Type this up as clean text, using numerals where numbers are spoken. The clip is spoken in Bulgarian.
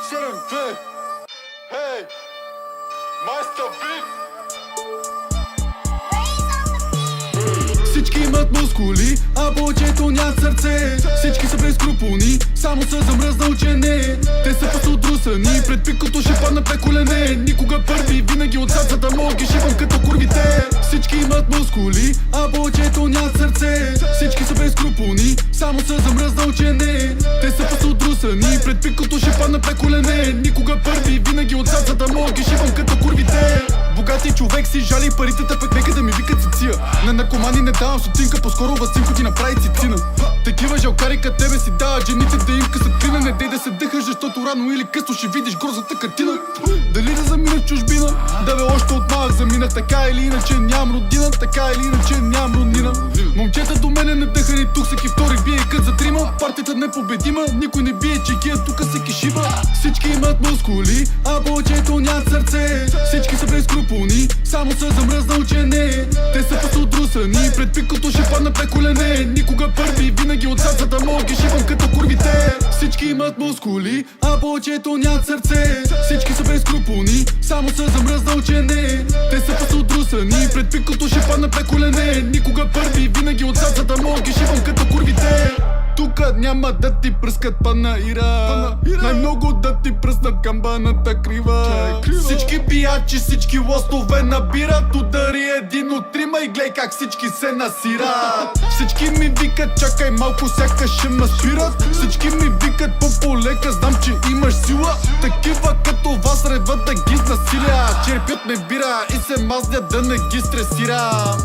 7-2. Hey, Master Beat. Всички имат мускули, а повечето нямат сърце. Всички са безкруполни, само са замръзнал учене. Те са пасодрусани, пред пикото ще паднат на колене. Никога първи, винаги отзад, за да мога ги шибам като курвите. Всички имат мускули, а повечето нямат сърце. Всички са безкруполни, само са замръзнал учене. Те са пасодрусани, пред пикото ще паднат на колене. Никога първи, винаги отзад, за да мога ги шибам като курвите. Богати човек си жали парите, пък нека да ми викат циция. На наркомани не давам сотинка, по-скоро възцинко ти направи цицина. Такива жалкари като тебе си дават жените да им късат клина. Не дей да се дъхаш, защото рано или късно ще видиш грозната картина. Дали да замина в чужбина? Да бе, още от малък заминах. Така или иначе нямам родина, така или иначе нямам роднина. Момчета до мене надъхани, тук всеки втори бие кът за трима. Партията непобедима, никой не бие чекия, тук всеки шива. Всички имат мускули, а повечето нямат сърце. Всички са безкруполни, само са замръзнал учене. Те са пасодрусани, пред пикото ще паднат на колене. Никога първи, винаги отзад, за да мога ги шибам като курвите. Всички имат мускули, а повечето нямат сърце. Всички са безкруполни, само са замръзнал учене. Те са пасодрусани, пред пикото ще паднат на колене. Никога първи, винаги отзад, за да мога ги шибам като курвите. Тука няма да ти пръскат панаира, най-много да ти пръснат камбаната крива. Всички пиячи, всички лостове набират. Удари един от трима и гледай как всички се насират. Всички ми викат, чакай малко, сякаш ще ме спират. Всички ми викат по-полека, знам, че имаш сила. Такива като вас реват да ги насилят. Черпят ме бира и се мазнят да не ги стресирам.